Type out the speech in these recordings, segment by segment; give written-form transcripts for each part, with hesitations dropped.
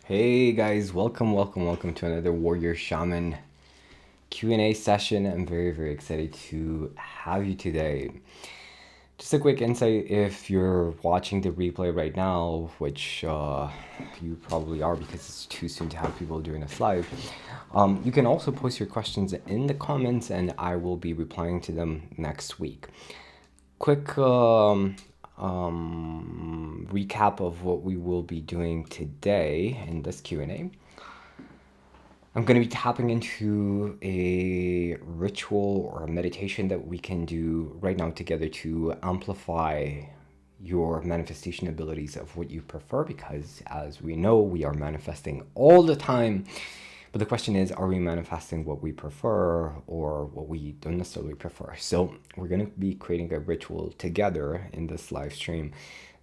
Hey guys, welcome to another Warrior Shaman Q&A session. I'm very excited to have you today. Just a quick insight, if you're watching the replay right now, which you probably are because it's too soon to have people doing this live, you can also post your questions in the comments and I will be replying to them next week. Quick recap of what we will be doing today in this Q&A. I'm going to be tapping into a ritual or a meditation that we can do right now together to amplify your manifestation abilities of what you prefer, because as we know, we are manifesting all the time. But the question is, are we manifesting what we prefer or what we don't necessarily prefer? So we're going to be creating a ritual together in this live stream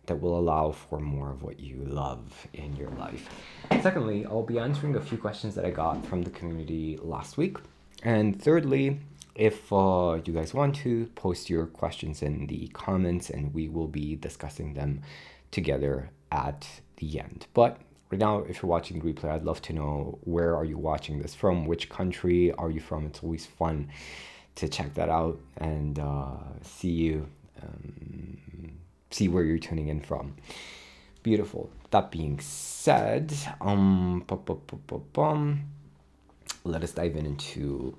that will allow for more of what you love in your life. Secondly, I'll be answering a few questions that I got from the community last week. And thirdly, if you guys want to, post your questions in the comments and we will be discussing them together at the end. But right now, if you're watching the replay, I'd love to know, where are you watching this from? Which country are you from? It's always fun to check that out and see where you're tuning in from. Beautiful. That being said, let us dive into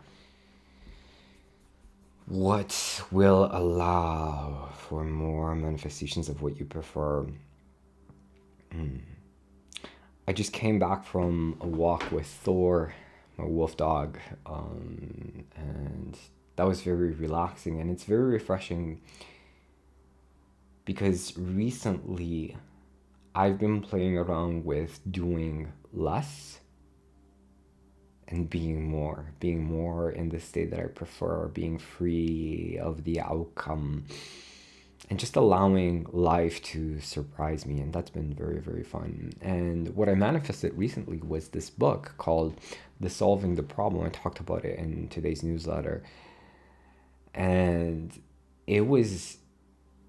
what will allow for more manifestations of what you prefer. I just came back from a walk with Thor, my wolf dog, and that was very relaxing, and it's very refreshing because recently I've been playing around with doing less and being more in the state that I prefer, being free of the outcome and just allowing life to surprise me. And that's been very fun. And what I manifested recently was this book called The Solving the Problem. I talked about it in today's newsletter. And it was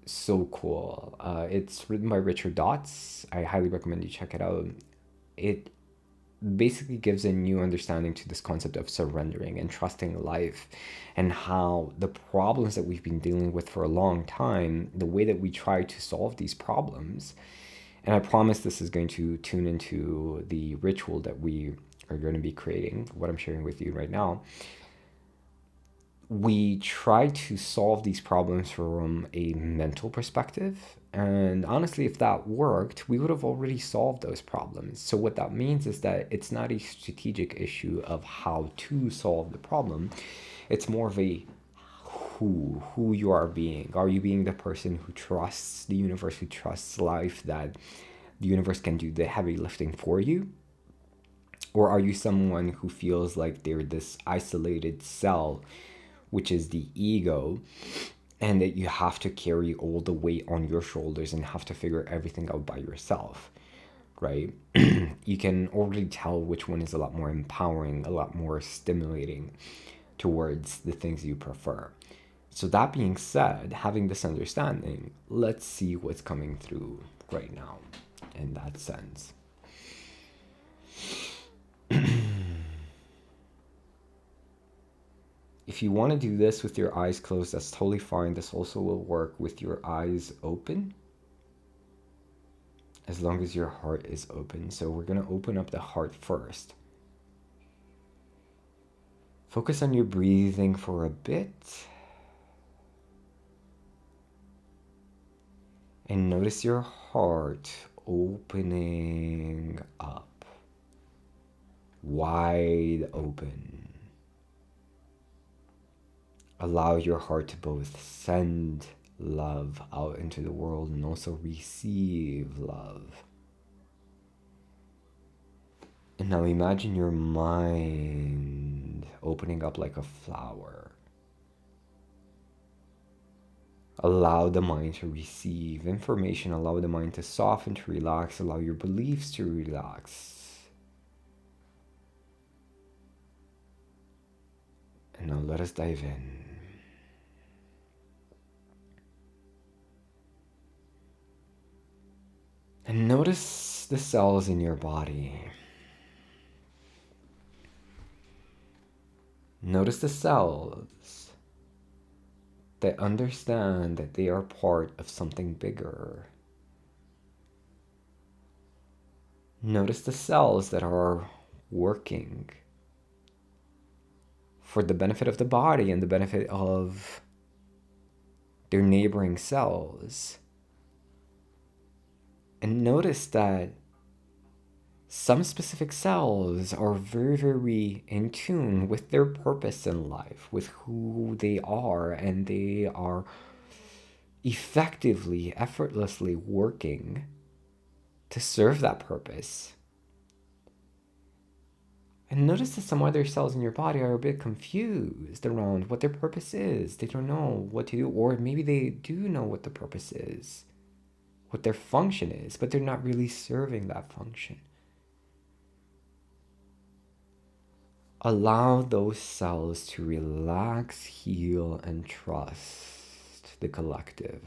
so cool. It's written by Richard Dotts. I highly recommend you check it out. It basically gives a new understanding to this concept of surrendering and trusting life, and how the problems that we've been dealing with for a long time, the way that we try to solve these problems, and I promise this is going to tune into the ritual that we are going to be creating, what I'm sharing with you right now. We try to solve these problems from a mental perspective. And honestly, if that worked, we would have already solved those problems. So what that means is that it's not a strategic issue of how to solve the problem. It's more of a who you are being. Are you being the person who trusts the universe, who trusts life, that the universe can do the heavy lifting for you? Or are you someone who feels like they're this isolated cell, which is the ego, and that you have to carry all the weight on your shoulders and have to figure everything out by yourself, right? You can already tell which one is a lot more empowering, a lot more stimulating towards the things you prefer. So that being said, having this understanding, let's see what's coming through right now in that sense. If you want to do this with your eyes closed, that's totally fine. This also will work with your eyes open, as long as your heart is open. So we're going to open up the heart first. Focus on your breathing for a bit. And notice your heart opening up, wide open. Allow your heart to both send love out into the world and also receive love. And now imagine your mind opening up like a flower. Allow the mind to receive information. Allow the mind to soften, to relax. Allow your beliefs to relax. And now let us dive in. And notice the cells in your body. Notice the cells that understand that they are part of something bigger. Notice the cells that are working for the benefit of the body and the benefit of their neighboring cells. And notice that some specific cells are very, very in tune with their purpose in life, with who they are, and they are effectively, effortlessly working to serve that purpose. And notice that some other cells in your body are a bit confused around what their purpose is. They don't know what to do, or maybe they do know what the purpose is, what their function is, but they're not really serving that function. Allow those cells to relax, heal, and trust the collective.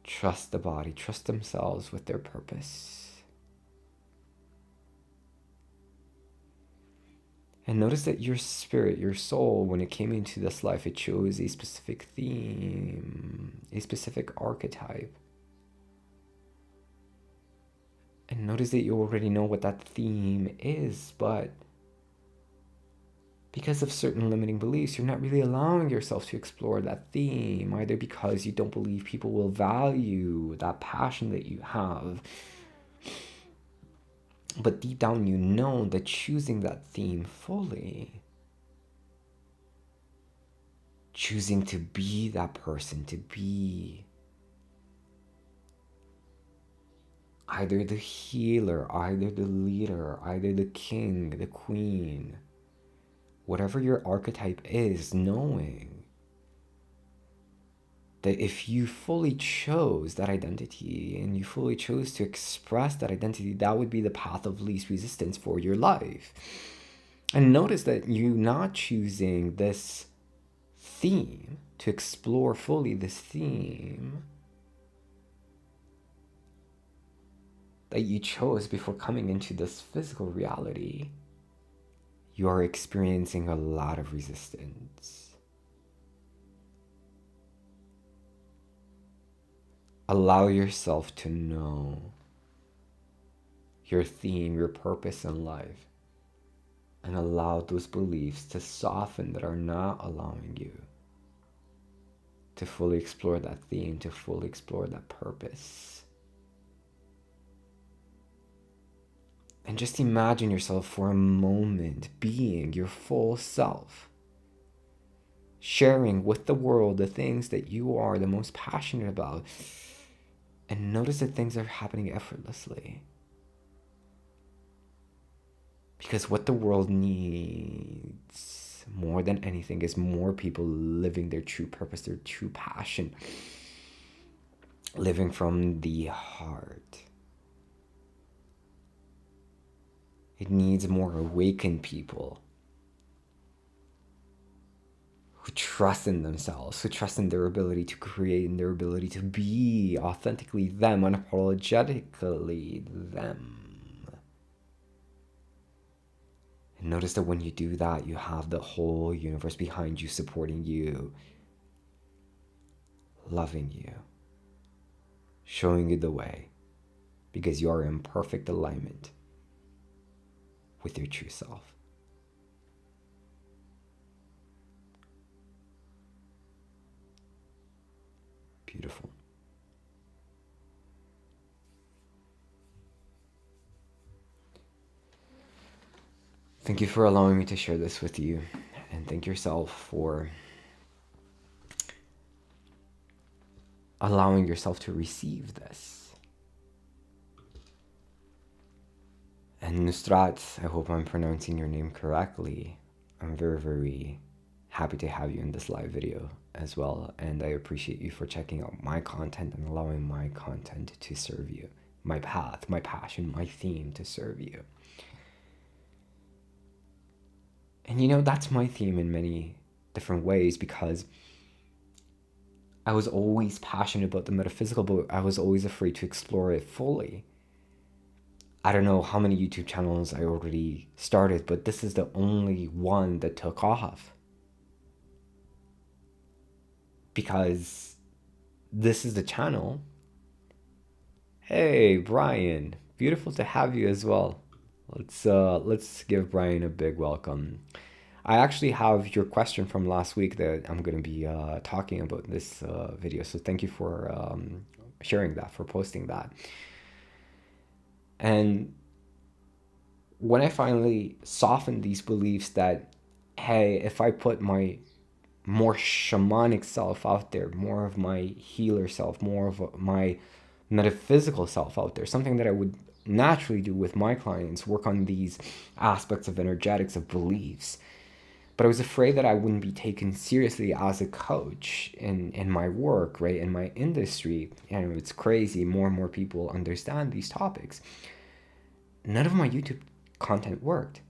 Trust the body, trust themselves with their purpose. And notice that your spirit, your soul, when it came into this life, it chose a specific theme, a specific archetype. And notice that you already know what that theme is, but because of certain limiting beliefs, you're not really allowing yourself to explore that theme, either because you don't believe people will value that passion that you have. But deep down, you know that choosing that theme fully, choosing to be that person, to be either the healer, either the leader, either the king, the queen, whatever your archetype is, knowing that if you fully chose that identity and you fully chose to express that identity, that would be the path of least resistance for your life. And notice that you not choosing this theme, to explore fully this theme that you chose before coming into this physical reality, you are experiencing a lot of resistance. Allow yourself to know your theme, your purpose in life, and allow those beliefs to soften that are not allowing you to fully explore that theme, to fully explore that purpose. And just imagine yourself for a moment being your full self, sharing with the world the things that you are the most passionate about. And notice that things are happening effortlessly. Because what the world needs more than anything is more people living their true purpose, their true passion, living from the heart. It needs more awakened people who trust in themselves, who trust in their ability to create and their ability to be authentically them, unapologetically them. And notice that when you do that, you have the whole universe behind you, supporting you, loving you, showing you the way, because you are in perfect alignment with your true self. Beautiful. Thank you for allowing me to share this with you, and thank yourself for allowing yourself to receive this. And Nusrat, I hope I'm pronouncing your name correctly. I'm very, very happy to have you in this live video as well, and I appreciate you for checking out my content and allowing my content to serve you, my path, my passion, my theme to serve you. And you know, that's my theme in many different ways, because I was always passionate about the metaphysical, but I was always afraid to explore it fully. I don't know how many YouTube channels I already started, but this is the only one that took off. Because this is the channel. Hey, Brian. Beautiful to have you as well. Let's give Brian a big welcome. I actually have your question from last week that I'm going to be talking about in this video. So thank you for sharing that, for posting that. And when I finally softened these beliefs that, hey, if I put my more shamanic self out there, more of my healer self, more of my metaphysical self out there, something that I would naturally do with my clients, work on these aspects of energetics, of beliefs. But I was afraid that I wouldn't be taken seriously as a coach in my work, right, in my industry. And it's crazy, more and more people understand these topics. None of my YouTube content worked.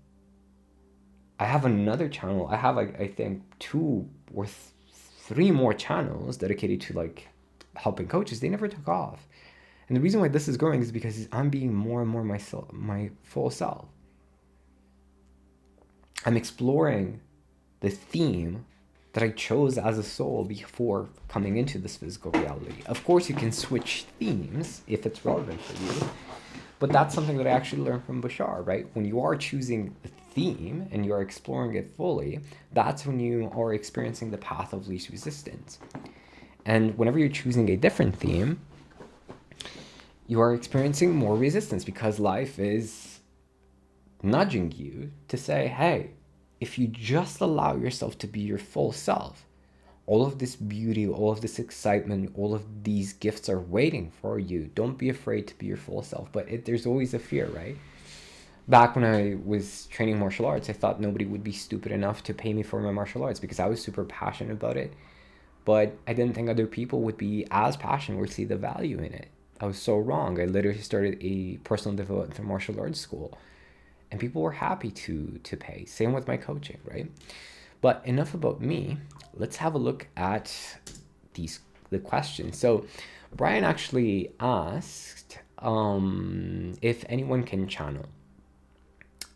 I have another channel. I have, like, I think 2 or 3 more channels dedicated to like helping coaches. They never took off. And the reason why this is growing is because I'm being more and more myself, my full self. I'm exploring the theme that I chose as a soul before coming into this physical reality. Of course, you can switch themes if it's relevant for you, but that's something that I actually learned from Bashar, right? When you are choosing a theme and you are exploring it fully, that's when you are experiencing the path of least resistance. And whenever you're choosing a different theme, you are experiencing more resistance because life is nudging you to say, hey, if you just allow yourself to be your full self, all of this beauty, all of this excitement, all of these gifts are waiting for you. Don't be afraid to be your full self. But there's always a fear, right? Back when I was training martial arts, I thought nobody would be stupid enough to pay me for my martial arts because I was super passionate about it. But I didn't think other people would be as passionate or see the value in it. I was so wrong. I literally started a personal development martial arts school, and people were happy to pay. Same with my coaching, right? But enough about me. Let's have a look at the questions. So Brian actually asked if anyone can channel.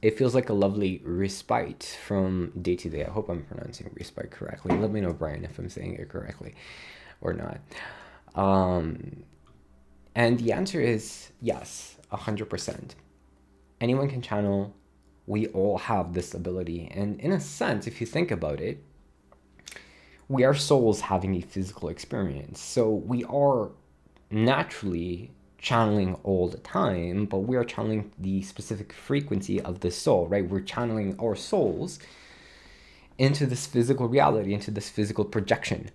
It feels like a lovely respite from day to day. I hope I'm pronouncing respite correctly. Let me know, Brian, if I'm saying it correctly or not. And the answer is yes, 100%. Anyone can channel. We all have this ability. And in a sense, if you think about it, we are souls having a physical experience. So we are naturally channeling all the time, but we are channeling the specific frequency of the soul, right? We're channeling our souls into this physical reality, into this physical projection.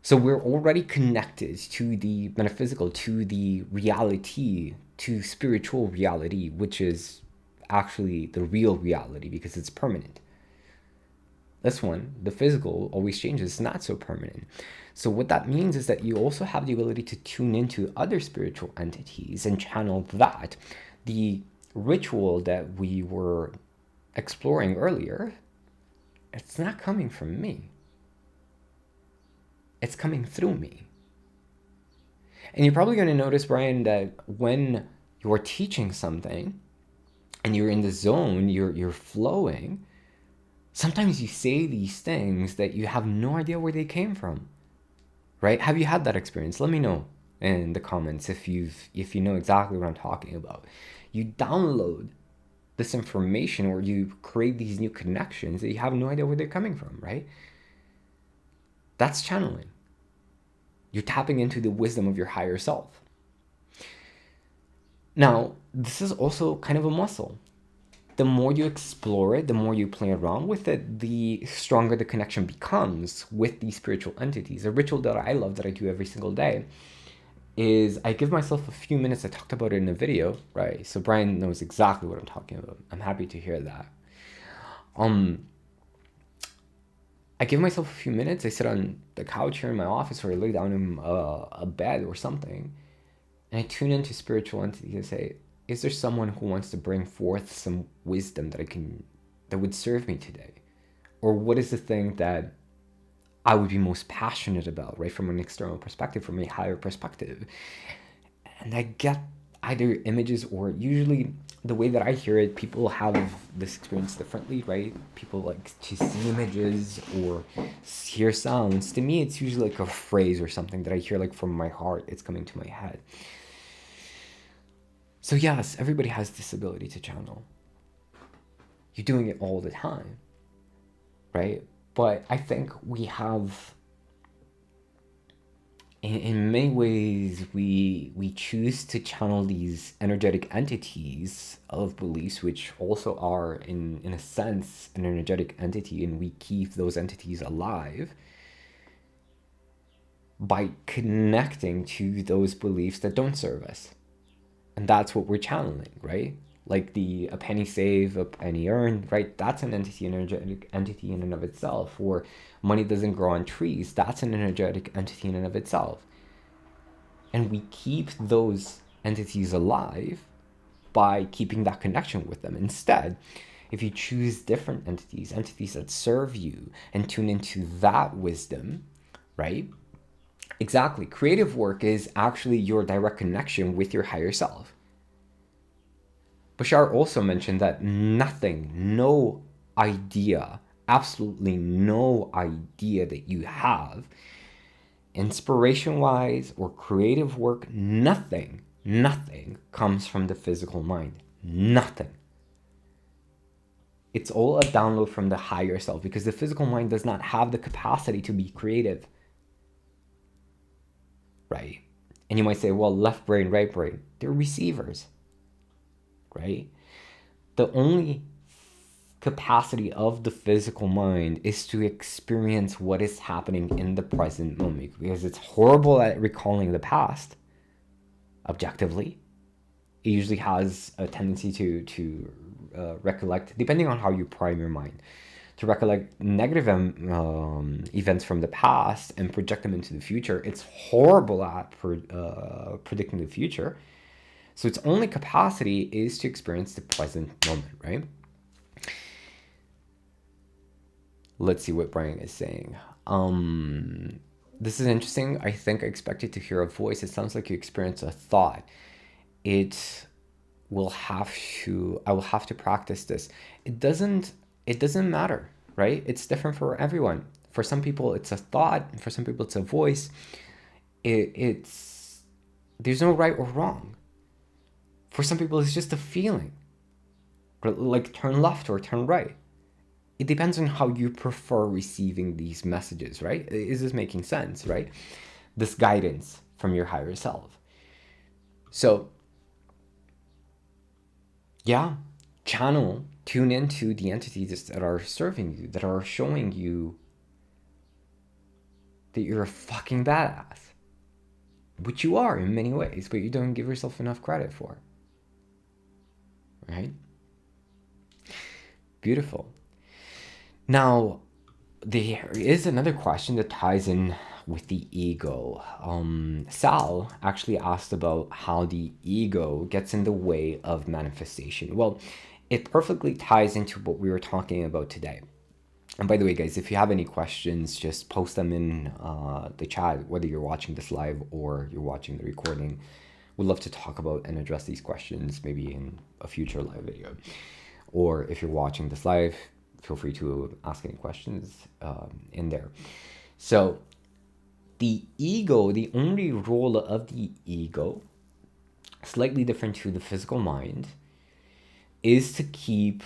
So we're already connected to the metaphysical, to the reality, to spiritual reality, which is actually the real reality because it's permanent. This one, the physical, always changes. It's not so permanent. So what that means is that you also have the ability to tune into other spiritual entities and channel that. The ritual that we were exploring earlier, it's not coming from me. It's coming through me. And you're probably going to notice, Brian, that when you're teaching something and you're in the zone, you're flowing, sometimes you say these things that you have no idea where they came from, right? Have you had that experience? Let me know in the comments if you know exactly what I'm talking about. You download this information or you create these new connections that you have no idea where they're coming from, right? That's channeling. You're tapping into the wisdom of your higher self. Now, this is also kind of a muscle. The more you explore it, the more you play around with it, the stronger the connection becomes with these spiritual entities. A ritual that I love that I do every single day is I give myself a few minutes. I talked about it in a video, right? So Brian knows exactly what I'm talking about. I'm happy to hear that. I give myself a few minutes. I sit on the couch here in my office or I lay down in a bed or something, and I tune into spiritual entities and say, is there someone who wants to bring forth some wisdom that would serve me today? Or what is the thing that I would be most passionate about, right? From an external perspective, from a higher perspective. And I get either images, or usually the way that I hear it, people have this experience differently, right? People like to see images or hear sounds. To me, it's usually like a phrase or something that I hear like from my heart. It's coming to my head. So yes, everybody has this ability to channel. You're doing it all the time, right? But I think we have, in many ways, we choose to channel these energetic entities of beliefs, which also are, in a sense, an energetic entity, and we keep those entities alive by connecting to those beliefs that don't serve us. And that's what we're channeling, right? Like a penny saved, a penny earned, right? That's an entity, an energetic entity in and of itself. Or money doesn't grow on trees. That's an energetic entity in and of itself. And we keep those entities alive by keeping that connection with them. Instead, if you choose different entities, entities that serve you, and tune into that wisdom, right? Exactly. Creative work is actually your direct connection with your higher self. Bashar also mentioned that nothing, no idea, absolutely no idea that you have, inspiration-wise or creative work, nothing comes from the physical mind. Nothing. It's all a download from the higher self, because the physical mind does not have the capacity to be creative. Right? And you might say, well, left brain, right brain, they're receivers, right? The only capacity of the physical mind is to experience what is happening in the present moment, because it's horrible at recalling the past objectively. It usually has a tendency to recollect, depending on how you prime your mind, to recollect negative events from the past and project them into the future. It's horrible at predicting the future. So its only capacity is to experience the present moment, right? Let's see what Brian is saying. This is interesting. I think I expected to hear a voice. It sounds like you experience a thought. I will have to practice this. It doesn't matter, right? It's different for everyone. For some people it's a thought, for some people it's a voice. There's no right or wrong. For some people it's just a feeling, like turn left or turn right. It depends on how you prefer receiving these messages, right? Is this making sense, right? This guidance from your higher self. So yeah, channel, tune into the entities that are serving you, that are showing you that you're a fucking badass, which you are in many ways, but you don't give yourself enough credit for, right? Beautiful. Now, there is another question that ties in with the ego. Sal actually asked about how the ego gets in the way of manifestation. Well, it perfectly ties into what we were talking about today. And by the way, guys, if you have any questions, just post them in the chat, whether you're watching this live or you're watching the recording. We'd love to talk about and address these questions maybe in a future live video. Or if you're watching this live, feel free to ask any questions in there. So the ego, the only role of the ego, slightly different to the physical mind, is to keep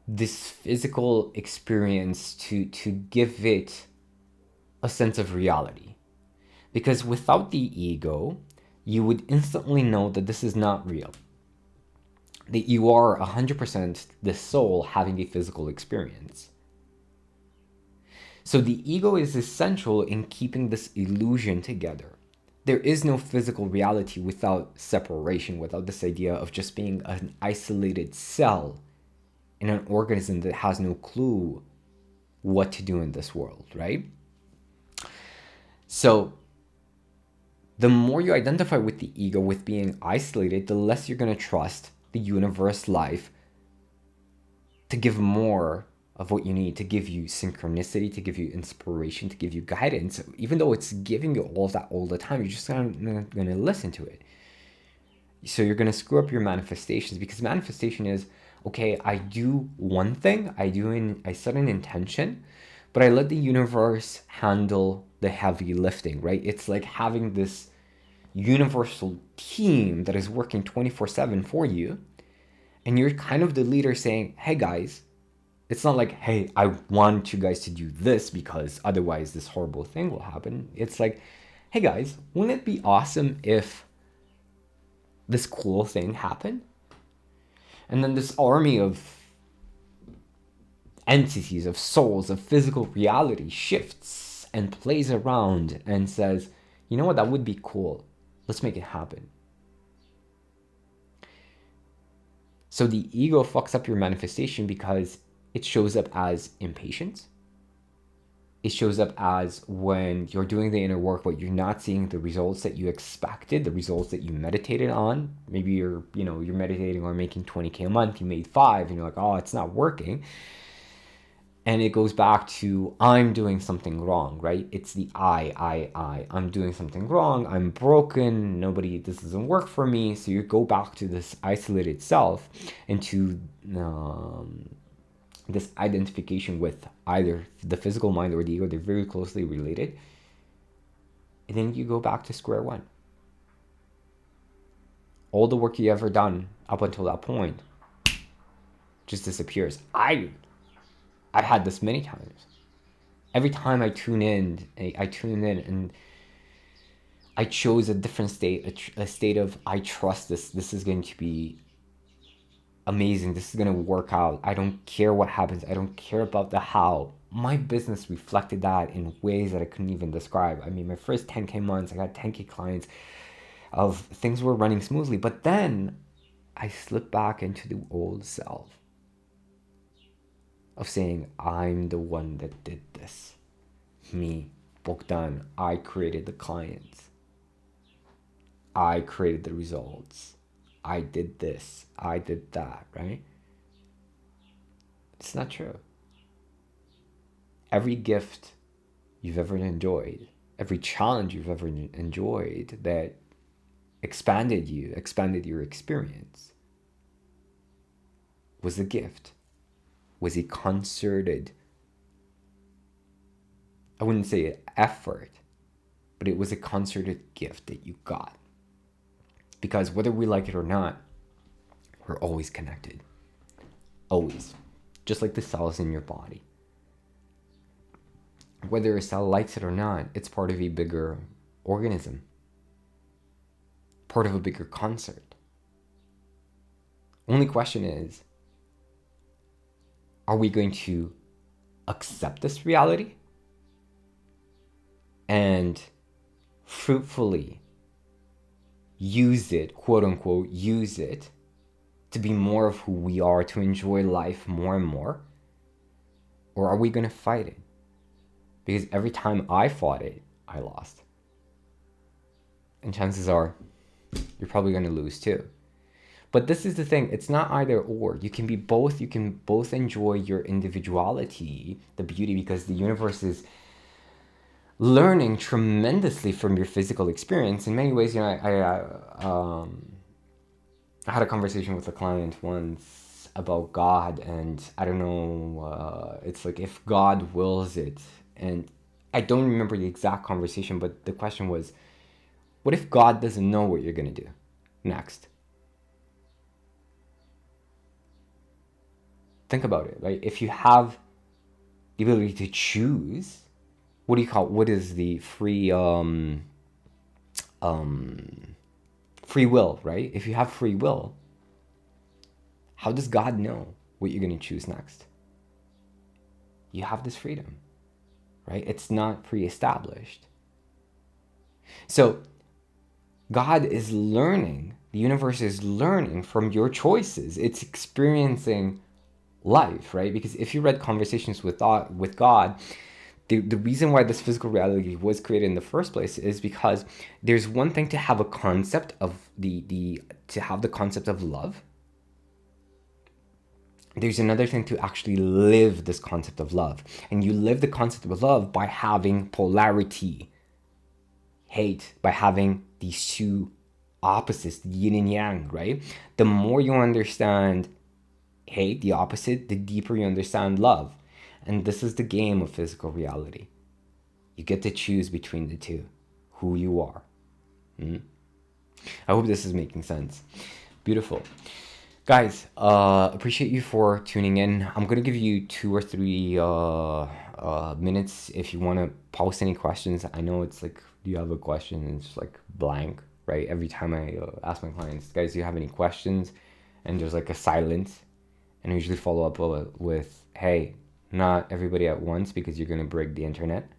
this physical experience, to give it a sense of reality. Because without the ego, you would instantly know that this is not real. That you are 100% the soul having a physical experience. So the ego is essential in keeping this illusion together. There is no physical reality without separation, without this idea of just being an isolated cell in an organism that has no clue what to do in this world, right? So the more you identify with the ego, with being isolated, the less you're going to trust the universe, life, to give more of what you need, to give you synchronicity, to give you inspiration, to give you guidance. Even though it's giving you all of that all the time, you're just not going to listen to it. So you're going to screw up your manifestations, because manifestation is, okay, I do one thing, I set an intention, but I let the universe handle the heavy lifting, right? It's like having this universal team that is working 24/7 for you, and you're kind of the leader saying, hey guys, it's not like, hey, I want you guys to do this because otherwise this horrible thing will happen. It's like, hey guys, wouldn't it be awesome if this cool thing happened? And then this army of entities, of souls, of physical reality shifts and plays around and says, you know what, that would be cool. Let's make it happen. So the ego fucks up your manifestation because it shows up as impatience. It shows up as when you're doing the inner work, but you're not seeing the results that you expected, the results that you meditated on. Maybe you're meditating on making 20K a month, you made 5, and you're like, oh, it's not working. And it goes back to, I'm doing something wrong, right? It's the I'm doing something wrong, I'm broken, this doesn't work for me. So you go back to this isolated self, into this identification with either the physical mind or the ego. They're very closely related. And then you go back to square one. All the work you ever done up until that point just disappears. I've had this many times. Every time I tune in and I chose a different state, a state of, I trust this. This is going to be amazing. This is going to work out. I don't care what happens. I don't care about the how. My business reflected that in ways that I couldn't even describe. I mean, my first 10K months, I got 10K clients, of things were running smoothly. But then I slipped back into the old self of saying, I'm the one that did this. Me, Bogdan, I created the clients. I created the results. I did this. I did that, right? It's not true. Every gift you've ever enjoyed, every challenge you've ever enjoyed that expanded your experience, was a gift. Was a concerted, I wouldn't say effort, but it was a concerted gift that you got. Because whether we like it or not, we're always connected. Always. Just like the cells in your body. Whether a cell likes it or not, it's part of a bigger organism. Part of a bigger concert. Only question is, are we going to accept this reality and fruitfully use it, quote unquote, use it to be more of who we are, to enjoy life more and more? Or are we going to fight it? Because every time I fought it, I lost. And chances are, you're probably going to lose too. But this is the thing, it's not either or. You can be both. You can both enjoy your individuality, the beauty, because the universe is learning tremendously from your physical experience. In many ways, I had a conversation with a client once about God, and I don't know, it's like, if God wills it. And I don't remember the exact conversation, but the question was, what if God doesn't know what you're going to do next? Think about it, right? If you have the ability to choose, what is the free will, right? If you have free will, how does God know what you're going to choose next? You have this freedom, right? It's not pre-established. So God is learning, the universe is learning from your choices. It's experiencing life, right? Because if you read Conversations with God, the reason why this physical reality was created in the first place is because there's one thing to have a concept of the concept of love. There's another thing to actually live this concept of love. And you live the concept of love by having polarity, hate, by having these two opposites, the yin and yang, right? The more you understand hate, the opposite, the deeper you understand love. And this is the game of physical reality. You get to choose between the two, who you are. I hope this is making sense. Beautiful. Guys, appreciate you for tuning in. I'm going to give you 2 or 3 minutes if you want to post any questions. I know it's like, do you have a question? And it's like blank, right? Every time I ask my clients, guys, do you have any questions? And there's like a silence. And I usually follow up with, hey, not everybody at once because you're going to break the internet.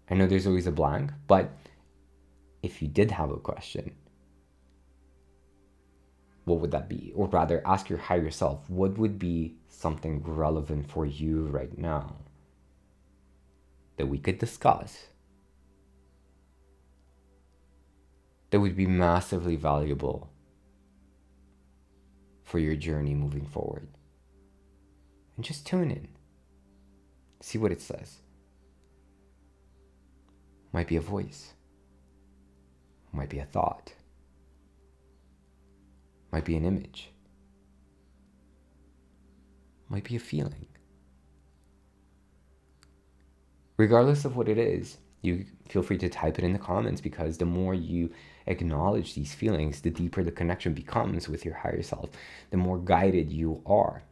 I know there's always a blank, but if you did have a question, what would that be? Or rather, ask your higher self, what would be something relevant for you right now that we could discuss that would be massively valuable for your journey moving forward? And just tune in. See what it says. Might be a voice. Might be a thought. Might be an image. Might be a feeling. Regardless of what it is, you feel free to type it in the comments, because the more you acknowledge these feelings, the deeper the connection becomes with your higher self, the more guided you are.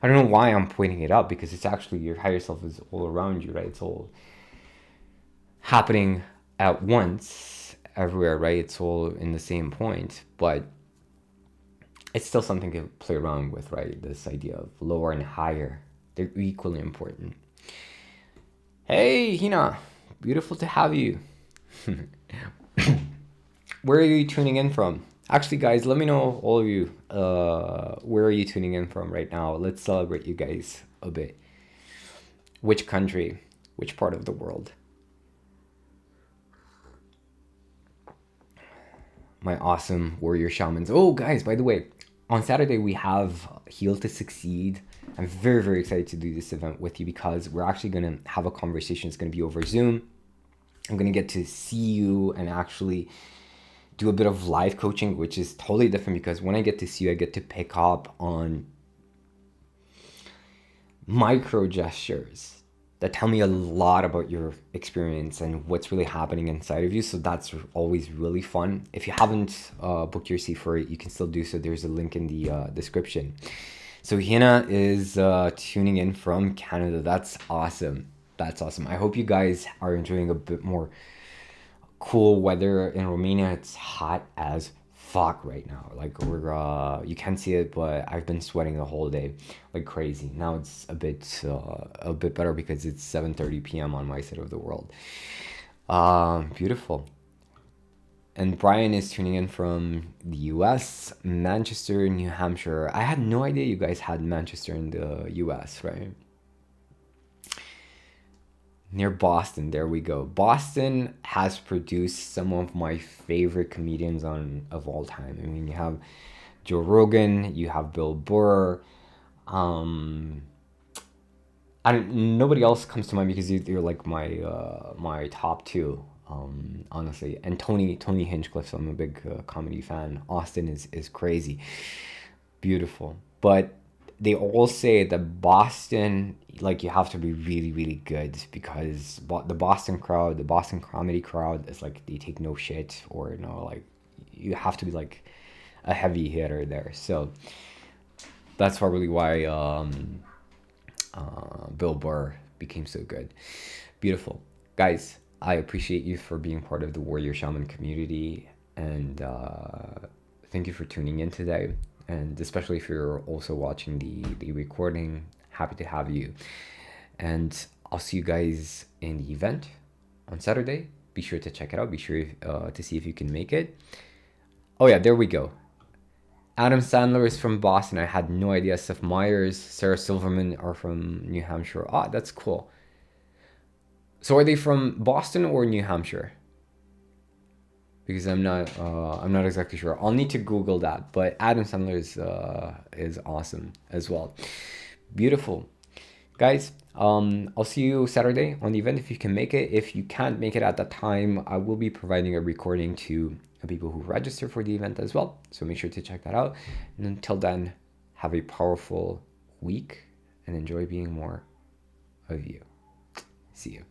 I don't know why I'm pointing it out, because it's actually, your higher self is all around you, right? It's all happening at once everywhere, right? It's all in the same point, but it's still something to play around with, right? This idea of lower and higher, they're equally important. Hey, Hina, beautiful to have you. Where are you tuning in from? Actually, guys, let me know, all of you, where are you tuning in from right now? Let's celebrate you guys a bit. Which country? Which part of the world? My awesome warrior shamans. Oh, guys, by the way, on Saturday we have Heal to Succeed. I'm very, very excited to do this event with you, because we're actually going to have a conversation. It's going to be over Zoom. I'm going to get to see you and actually do a bit of live coaching, which is totally different, because when I get to see you, I get to pick up on micro gestures that tell me a lot about your experience and what's really happening inside of you. So that's always really fun. If you haven't booked your seat for it, you can still do so. There's a link in the description. So Hina is tuning in from Canada. That's awesome. That's awesome. I hope you guys are enjoying a bit more cool weather in Romania. It's hot as fuck right now. Like, we're you can't see it, but I've been sweating the whole day like crazy. Now it's a bit better, because it's 7:30 p.m. on my side of the world. Beautiful. And Brian is tuning in from the US, Manchester, New Hampshire. I had no idea you guys had Manchester in the US, right? Near Boston, there we go. Boston has produced some of my favorite comedians of all time. I mean, you have Joe Rogan, you have Bill Burr. Nobody else comes to mind, because you're like my top 2, honestly. And Tony Hinchcliffe, so I'm a big comedy fan. Austin is crazy, beautiful. But they all say that Boston, like, you have to be really, really good, because the Boston crowd, the Boston comedy crowd, is like, they take no shit, or, you know, like, you have to be like a heavy hitter there. So that's probably why Bill Burr became so good. Beautiful. Guys, I appreciate you for being part of the Warrior Shaman community, and thank you for tuning in today. And especially if you're also watching the recording, happy to have you. And I'll see you guys in the event on Saturday. Be sure to check it out. Be sure to see if you can make it. Oh yeah, there we go. Adam Sandler is from Boston. I had no idea. Seth Meyers, Sarah Silverman are from New Hampshire. Ah, that's cool. So are they from Boston or New Hampshire? Because I'm not exactly sure. I'll need to Google that. But Adam Sandler is awesome as well. Beautiful, guys. I'll see you Saturday on the event if you can make it. If you can't make it at that time, I will be providing a recording to of people who register for the event as well. So make sure to check that out. And until then, have a powerful week and enjoy being more of you. See you.